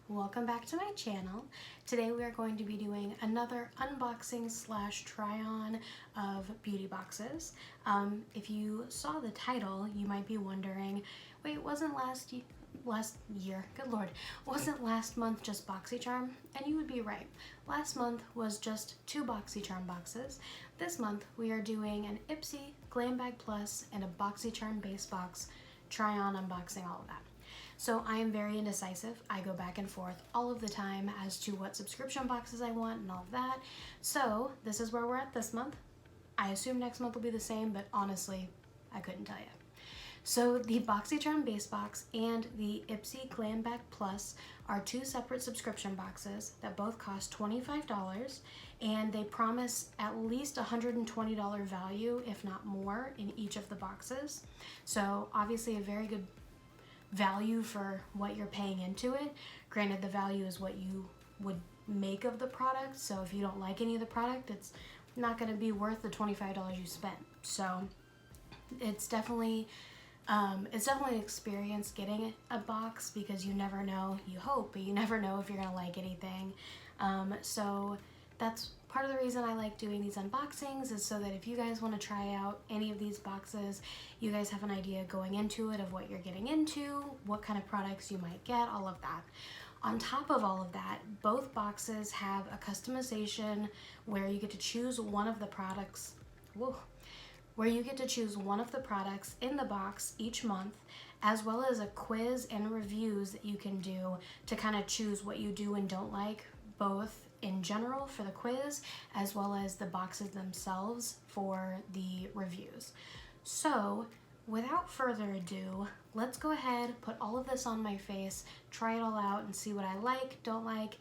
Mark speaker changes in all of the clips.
Speaker 1: welcome back to my channel. Today we are going to be doing another unboxing slash try on of beauty boxes. If you saw the title, you might be wondering, wait, wasn't last year, good lord, wasn't last month just Boxycharm? And you would be right. Last month was just 2 Boxycharm boxes. This month we are doing an Ipsy, Glam Bag Plus, and a Boxycharm Base Box try on unboxing, all of that. So I am very indecisive. I go back and forth all of the time as to what subscription boxes I want and all of that. So this is where we're at this month. I assume next month will be the same, but honestly, I couldn't tell you. So the Boxycharm Base Box and the Ipsy Glam Bag Plus are 2 separate subscription boxes that both cost $25, and they promise at least $120 value, if not more, in each of the boxes. So obviously a very good value for what you're paying into it. Granted, the value is what you would make of the product, so if you don't like any of the product, it's not going to be worth the $25 you spent. So it's definitely an experience getting a box, because you never know. You hope, but you never know if you're gonna like anything. So that's part of the reason I like doing these unboxings, is so that if you guys want to try out any of these boxes, you guys have an idea going into it of what you're getting into, what kind of products you might get, all of that. On top of all of that, both boxes have a customization where you get to choose one of the products. Where you get to choose one of the products in the box each month, as well as a quiz and reviews that you can do to kind of choose what you do and don't like, both in general for the quiz, as well as the boxes themselves for the reviews. So without further ado, let's go ahead, put all of this on my face, try it all out and see what I like, don't like.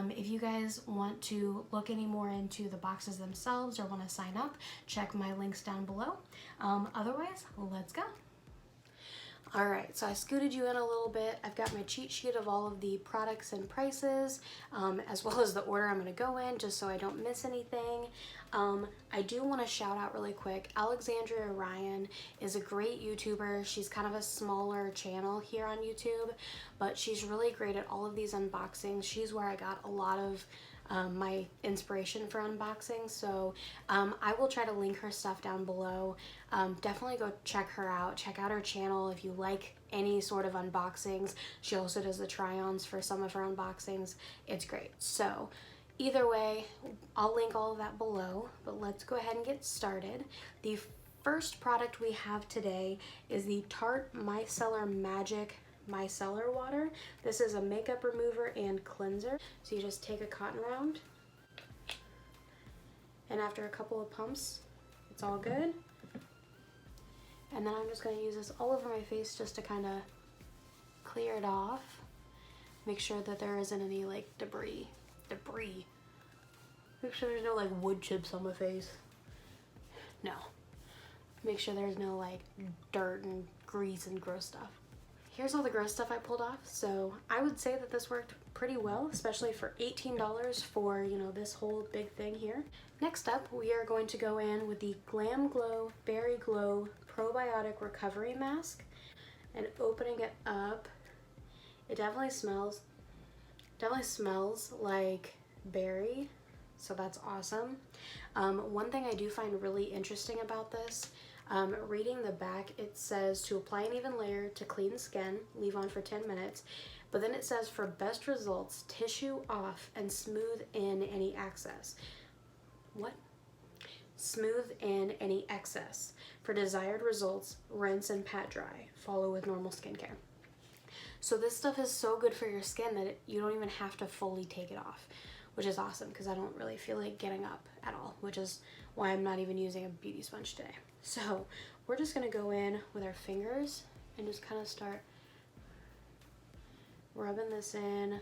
Speaker 1: If you guys want to look any more into the boxes themselves or want to sign up, check my links down below. Otherwise, let's go. Alright, so I scooted you in a little bit. I've got my cheat sheet of all of the products and prices, as well as the order I'm going to go in, just so I don't miss anything. I do want to shout out really quick, Alexandria Ryan is a great YouTuber. She's kind of a smaller channel here on YouTube, but she's really great at all of these unboxings. She's where I got a lot of my inspiration for unboxing, so I will try to link her stuff down below. Definitely go check her out. Check out her channel if you like any sort of unboxings. She also does the try-ons for some of her unboxings. It's great. So either way, I'll link all of that below, but let's go ahead and get started. The first product we have today is the Tarte Micellar Magic Micellar Water. This is a makeup remover and cleanser. So you just take a cotton round, and after a couple of pumps, it's all good. And then I'm just going to use this all over my face just to kind of clear it off. Make sure that there isn't any like debris. Make sure there's no like wood chips on my face. No. Make sure there's no like dirt and grease and gross stuff. Here's all the gross stuff I pulled off, so I would say that this worked pretty well, especially for $18 for, you know, this whole big thing here. Next up, we are going to go in with the Glam Glow Berry Glow Probiotic Recovery Mask, and opening it up, it definitely smells like berry, so that's awesome. One thing I do find really interesting about this, reading the back, it says to apply an even layer to clean skin, leave on for 10 minutes, but then it says for best results, tissue off and smooth in any excess. What? Smooth in any excess. For desired results, rinse and pat dry. Follow with normal skincare. So this stuff is so good for your skin that you don't even have to fully take it off, which is awesome, because I don't really feel like getting up at all, which is why I'm not even using a beauty sponge today. So we're just going to go in with our fingers and just kind of start rubbing this in.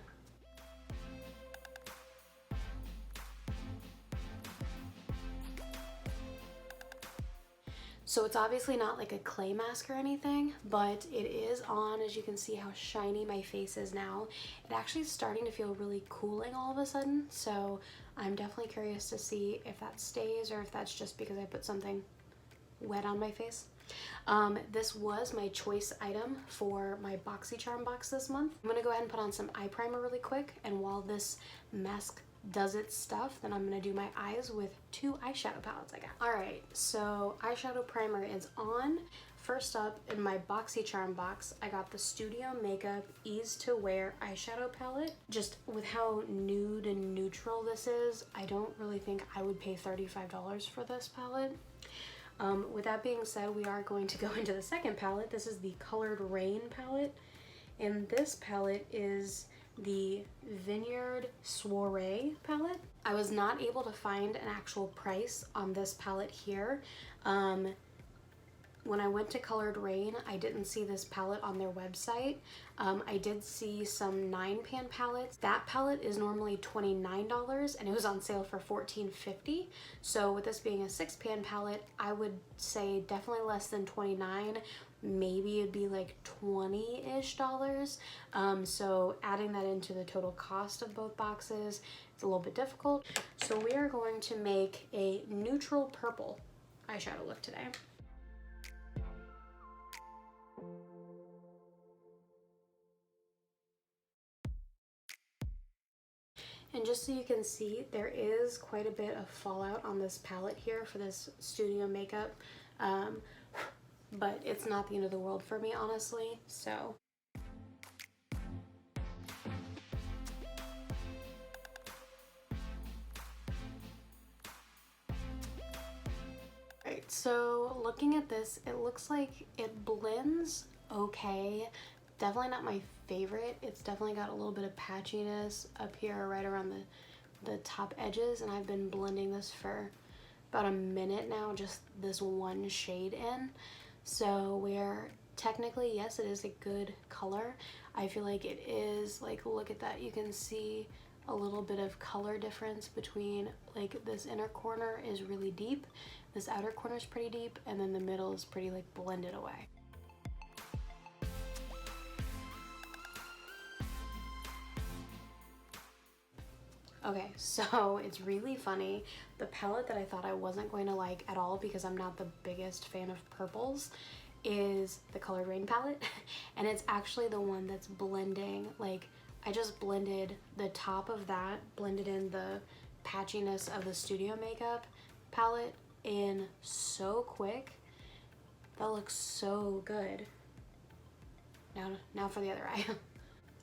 Speaker 1: So it's obviously not like a clay mask or anything, but it is on. As you can see how shiny my face is now. It actually is starting to feel really cooling all of a sudden, so I'm definitely curious to see if that stays or if that's just because I put something wet on my face. This was my choice item for my Boxycharm box this month. I'm gonna go ahead and put on some eye primer really quick, and while this mask does its stuff, then I'm gonna do my eyes with two eyeshadow palettes I got. All right, so eyeshadow primer is on. First up, in my Boxycharm box, I got the Studio Makeup Ease to Wear eyeshadow palette. Just with how nude and neutral this is, I don't really think I would pay $35 for this palette. With that being said, we are going to go into the second palette. This is the Colored Rain palette, and this palette is the Vineyard Soiree palette. I was not able to find an actual price on this palette here. When I went to Colored Rain, I didn't see this palette on their website. I did see some 9-pan palettes. That palette is normally $29 and it was on sale for $14.50. So with this being a 6-pan palette, I would say definitely less than $29. Maybe it'd be like $20-ish. So adding that into the total cost of both boxes, it's a little bit difficult. So we are going to make a neutral purple eyeshadow look today. And just so you can see, there is quite a bit of fallout on this palette here for this Studio Makeup, but it's not the end of the world for me, honestly, so. Alright, so looking at this, it looks like it blends okay. Definitely not my favorite. It's definitely got a little bit of patchiness up here right around the top edges, and I've been blending this for about a minute now, just this one shade in. So we're technically, yes, it is a good color. I feel like it is, like, look at that. You can see a little bit of color difference between, like, this inner corner is really deep, this outer corner is pretty deep, and then the middle is pretty, like, blended away. Okay, so it's really funny. The palette that I thought I wasn't going to like at all because I'm not the biggest fan of purples is the Colored Rain palette. And it's actually the one that's blending, like, I just blended the top of that, blended in the patchiness of the Studio Makeup palette in so quick. That looks so good. Now for the other eye.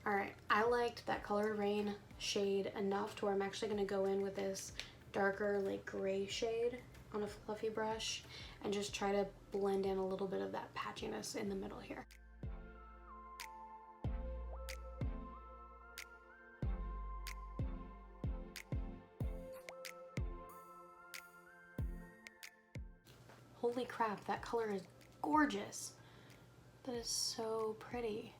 Speaker 1: Alright, I liked that Colored Rain shade enough to where I'm actually going to go in with this darker, like, gray shade on a fluffy brush and just try to blend in a little bit of that patchiness in the middle here. Holy crap, that color is gorgeous. That is so pretty.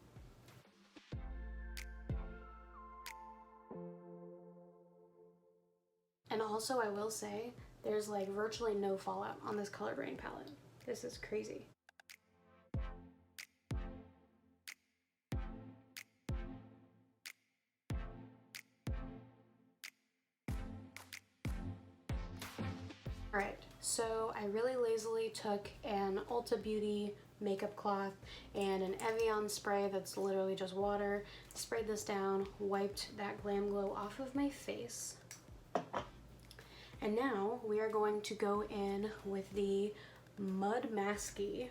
Speaker 1: And also, I will say, there's like virtually no fallout on this Colored Rain palette. This is crazy. Alright, so I really lazily took an Ulta Beauty makeup cloth and an Evian spray that's literally just water, sprayed this down, wiped that Glam Glow off of my face. And now we are going to go in with the Mud Masky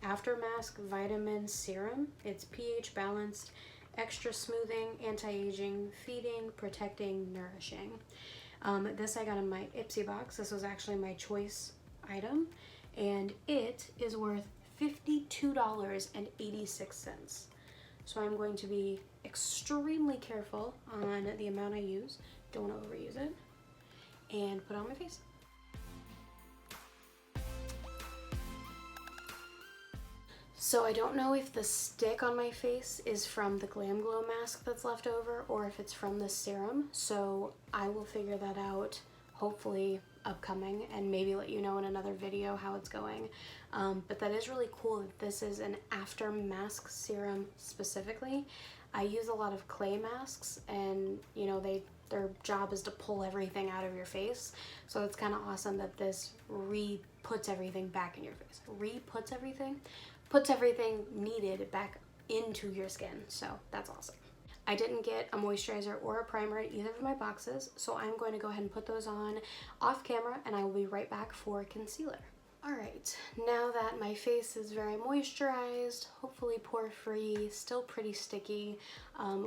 Speaker 1: After Mask Vitamin Serum. It's pH balanced, extra smoothing, anti-aging, feeding, protecting, nourishing. This I got in my Ipsy box. This was actually my choice item, and it is worth $52.86. So I'm going to be extremely careful on the amount I use. Don't want to overuse it. And put it on my face. So I don't know if the stick on my face is from the Glam Glow mask that's left over or if it's from the serum, so I will figure that out hopefully upcoming and maybe let you know in another video how it's going. But that is really cool that this is an after mask serum specifically. I use a lot of clay masks, and you know, their job is to pull everything out of your face. So it's kind of awesome that this puts everything back in your face. Puts everything needed back into your skin. So that's awesome. I didn't get a moisturizer or a primer in either of my boxes, so I'm going to go ahead and put those on off camera, and I will be right back for concealer. Alright, now that my face is very moisturized, hopefully pore-free, still pretty sticky,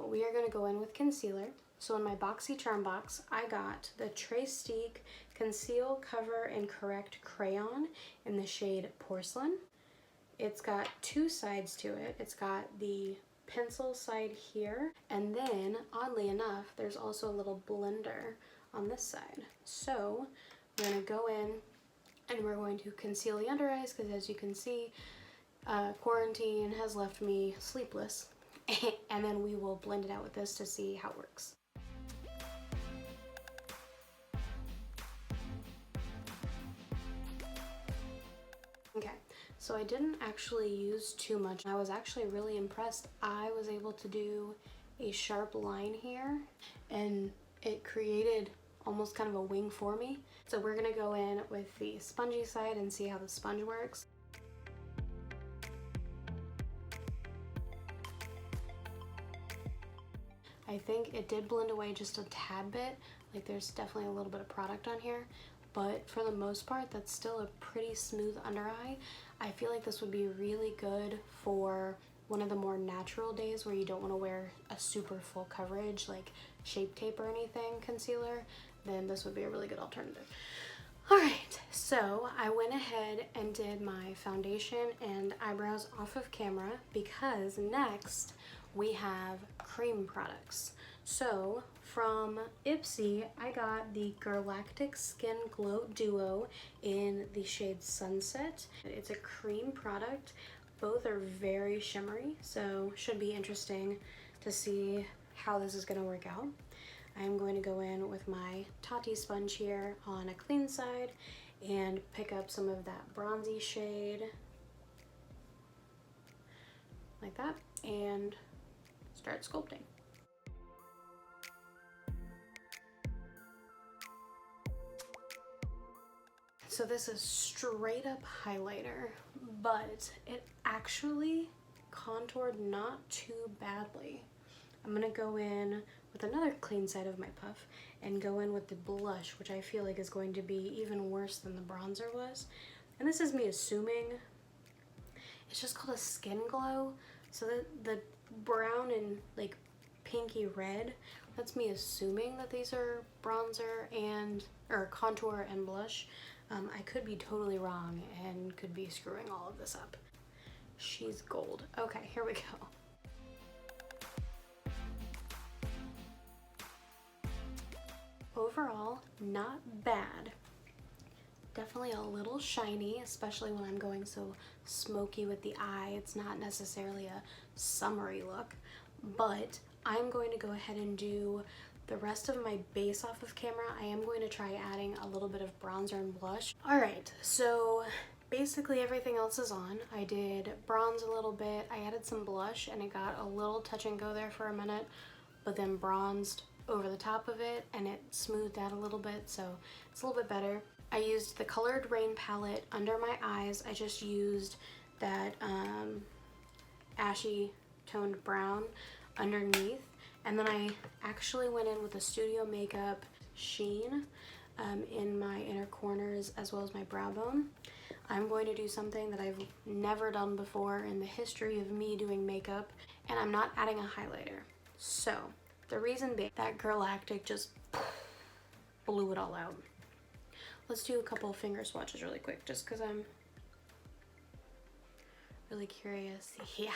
Speaker 1: we are going to go in with concealer. So in my Boxycharm box, I got the Trace Conceal, Cover, and Correct Crayon in the shade Porcelain. It's got two sides to it. It's got the pencil side here, and then, oddly enough, there's also a little blender on this side. So we're going to go in and we're going to conceal the under eyes, because as you can see, quarantine has left me sleepless. And then we will blend it out with this to see how it works. Okay, so I didn't actually use too much. I was actually really impressed. I was able to do a sharp line here, and it created almost kind of a wing for me. So we're gonna go in with the spongy side and see how the sponge works. I think it did blend away just a tad bit. Like, there's definitely a little bit of product on here, but for the most part, that's still a pretty smooth under eye. I feel like this would be really good for one of the more natural days where you don't want to wear a super full coverage like Shape Tape or anything concealer. Then this would be a really good alternative. Alright, so I went ahead and did my foundation and eyebrows off of camera, because next we have cream products. So from Ipsy, I got the Galactic Skin Glow Duo in the shade Sunset. It's a cream product. Both are very shimmery, so should be interesting to see how this is going to work out. I'm going to go in with my Tati sponge here on a clean side and pick up some of that bronzy shade like that and start sculpting. So this is straight up highlighter, but it actually contoured not too badly. I'm gonna go in with another clean side of my puff and go in with the blush, which I feel like is going to be even worse than the bronzer was. And this is me assuming. It's just called a skin glow. So the brown and like pinky red, that's me assuming that these are bronzer or contour and blush. I could be totally wrong and could be screwing all of this up. She's gold. Okay, here we go. Overall, not bad. Definitely a little shiny, especially when I'm going so smoky with the eye. It's not necessarily a summery look, but I'm going to go ahead and do the rest of my base off of camera. I am going to try adding a little bit of bronzer and blush. Alright, so basically everything else is on. I did bronze a little bit, I added some blush, and it got a little touch and go there for a minute, but then bronzed over the top of it and it smoothed out a little bit, so it's a little bit better. I used the Colored Rain palette under my eyes. I just used that ashy toned brown underneath, and then I actually went in with a Studio Makeup sheen in my inner corners as well as my brow bone. I'm going to do something that I've never done before in the history of me doing makeup, and I'm not adding a highlighter. So the reason being, that Galactic just blew it all out. Let's do a couple of finger swatches really quick, just because I'm really curious. Yeah,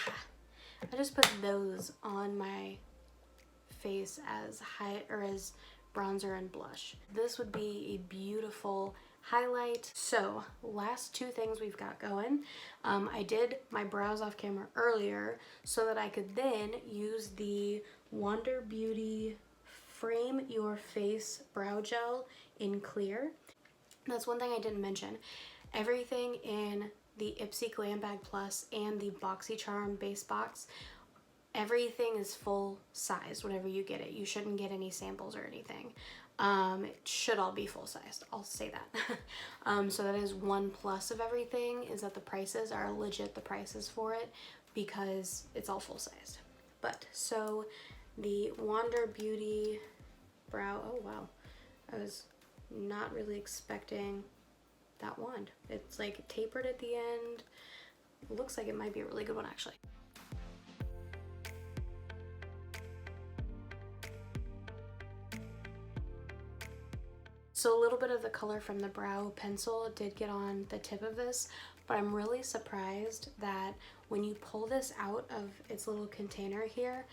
Speaker 1: I just put those on my face as as bronzer and blush. This would be a beautiful highlight. So last two things we've got going. I did my brows off camera earlier so that I could then use the Wander Beauty Frame Your Face Brow Gel in clear. That's one thing I didn't mention. Everything in the Ipsy Glam Bag Plus and the Boxycharm Base Box, everything is full size whenever you get it. You shouldn't get any samples or anything. It should all be full sized, I'll say that. So that is one plus of everything, is that the prices are legit the prices for it, because it's all full sized. But so the Wander Beauty brow, oh wow, I was not really expecting that wand. It's like tapered at the end. It looks like it might be a really good one actually. So a little bit of the color from the brow pencil did get on the tip of this, but I'm really surprised that when you pull this out of its little container here,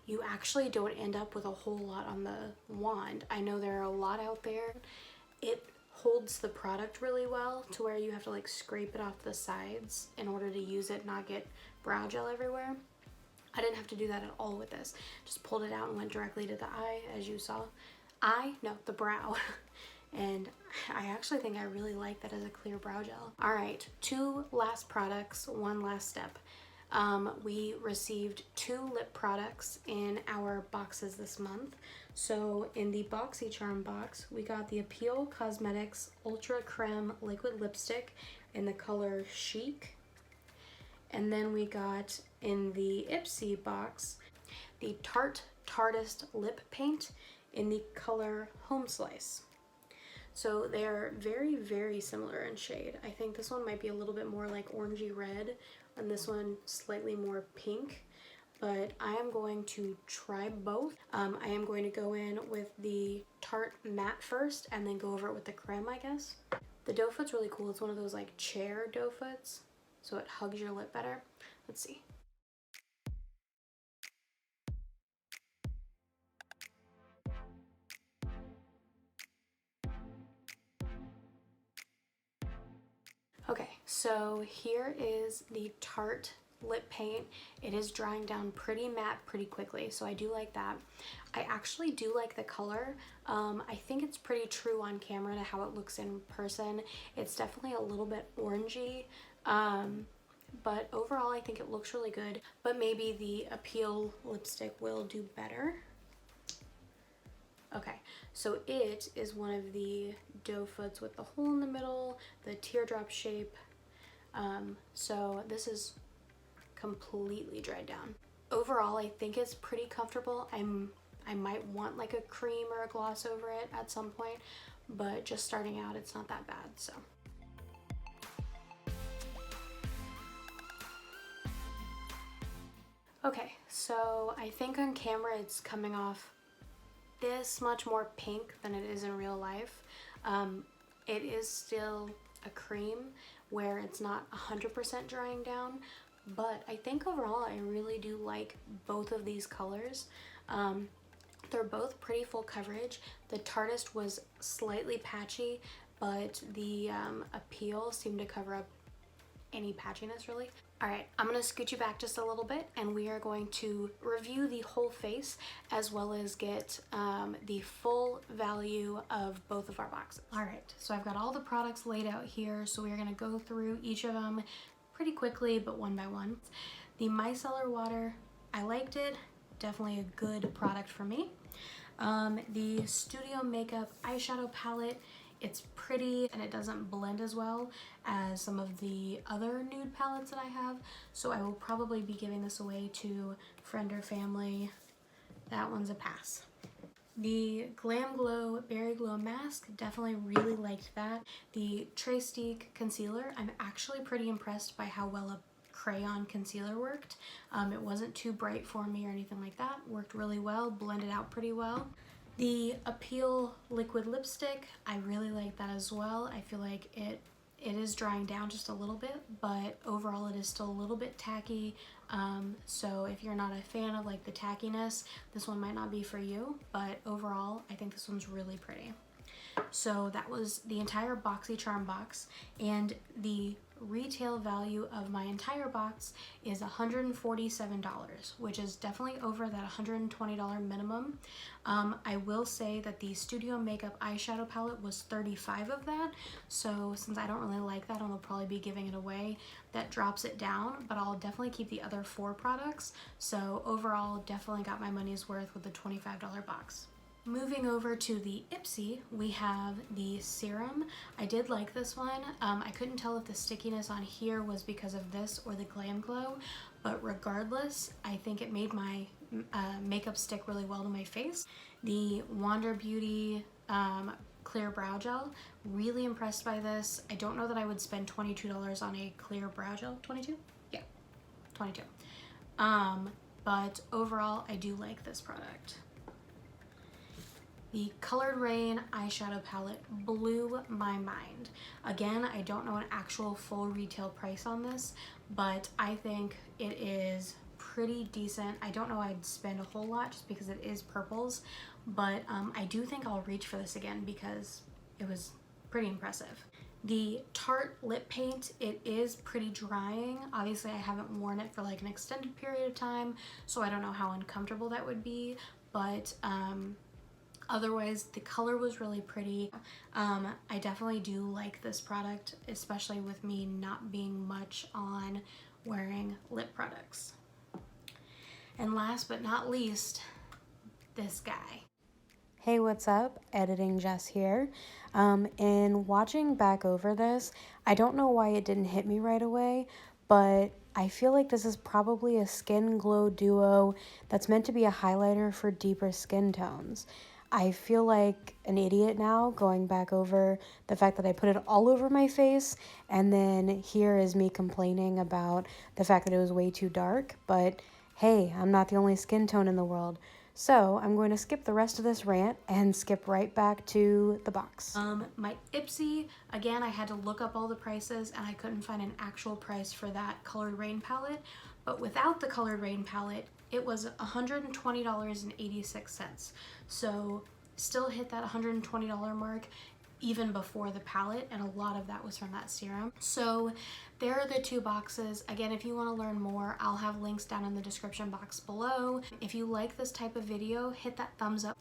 Speaker 1: you actually don't end up with a whole lot on the wand. I know there are a lot out there. It holds the product really well to where you have to like scrape it off the sides in order to use it, not get brow gel everywhere. I didn't have to do that at all with this. Just pulled it out and went directly to the eye, as you saw. The brow. And I actually think I really like that as a clear brow gel. All right, 2 last products, 1 last step. We received 2 lip products in our boxes this month. So in the Boxycharm box, we got the Appeal Cosmetics Ultra Creme Liquid Lipstick in the color Chic. And then we got in the Ipsy box, the Tartist Lip Paint in the color Home Slice. So they're very, very similar in shade. I think this one might be a little bit more like orangey red, and this one slightly more pink, but I am going to try both. I am going to go in with the Tarte Matte first and then go over it with the creme, I guess. The doe foot's really cool. It's one of those like chair doe foots, so it hugs your lip better. Let's see. Okay, so here is the Tarte lip paint. It is drying down pretty matte pretty quickly, so I do like that. I actually do like the color. I think it's pretty true on camera to how it looks in person. It's definitely a little bit orangey, but overall I think it looks really good. But maybe the Appeal lipstick will do better. Okay, so it is one of the doe foots with the hole in the middle, the teardrop shape. So this is completely dried down. Overall, I think it's pretty comfortable. I might want like a cream or a gloss over it at some point, but just starting out, it's not that bad, so. Okay, so I think on camera it's coming off this much more pink than it is in real life. It is still a cream where it's not 100% drying down, but I think overall I really do like both of these colors. They're both pretty full coverage. The Tartist was slightly patchy, but the Appeal seemed to cover up any patchiness really. All right, I'm gonna scoot you back just a little bit and we are going to review the whole face as well as get the full value of both of our boxes. All right, so I've got all the products laid out here, so we are gonna go through each of them pretty quickly, but one by one. The micellar water, I liked it, definitely a good product for me. The Studio Makeup eyeshadow palette, it's pretty and it doesn't blend as well as some of the other nude palettes that I have, so I will probably be giving this away to friend or family. That one's a pass. The Glam Glow Berry Glow Mask, definitely really liked that. The Trace Concealer, I'm actually pretty impressed by how well a crayon concealer worked. It wasn't too bright for me or anything like that. Worked really well, blended out pretty well. The Appeal Liquid Lipstick, I really like that as well. I feel like it is drying down just a little bit, but overall it is still a little bit tacky. So if you're not a fan of like the tackiness, this one might not be for you, but overall I think this one's really pretty. So that was the entire Boxycharm box, and the retail value of my entire box is $147, which is definitely over that $120 minimum. I will say that the Studio Makeup eyeshadow palette was 35 of that, so since I don't really like that, I'll probably be giving it away. That drops it down, but I'll definitely keep the other 4 products. So overall, definitely got my money's worth with the $25 box. Moving over to the Ipsy, we have the serum. I did like this one. I couldn't tell if the stickiness on here was because of this or the Glam Glow, but regardless, I think it made my makeup stick really well to my face. The Wander Beauty clear brow gel, really impressed by this. I don't know that I would spend $22 on a clear brow gel. 22? Yeah, 22. But overall, I do like this product. The Colored Rain eyeshadow palette blew my mind. Again, I don't know an actual full retail price on this, but I think it is pretty decent. I don't know I'd spend a whole lot just because it is purples, but I do think I'll reach for this again because it was pretty impressive. The Tarte lip paint, it is pretty drying. Obviously, I haven't worn it for like an extended period of time, so I don't know how uncomfortable that would be, but otherwise, the color was really pretty. I definitely do like this product, especially with me not being much on wearing lip products. And last but not least, this guy. Hey, what's up? Editing Jess here. And watching back over this, I don't know why it didn't hit me right away, but I feel like this is probably a Skin Glow Duo that's meant to be a highlighter for deeper skin tones. I feel like an idiot now going back over the fact that I put it all over my face, and then here is me complaining about the fact that it was way too dark, but hey, I'm not the only skin tone in the world. So I'm going to skip the rest of this rant and skip right back to the box. My Ipsy, again, I had to look up all the prices and I couldn't find an actual price for that Colored Rain palette, but without the Colored Rain palette, it was $120.86. So still hit that $120 mark even before the palette, and a lot of that was from that serum. So there are the 2 boxes. Again, if you want to learn more, I'll have links down in the description box below. If you like this type of video, hit that thumbs up.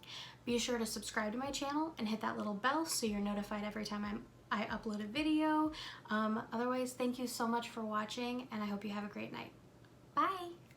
Speaker 1: Be sure to subscribe to my channel and hit that little bell so you're notified every time I upload a video. Otherwise, thank you so much for watching, and I hope you have a great night. Bye!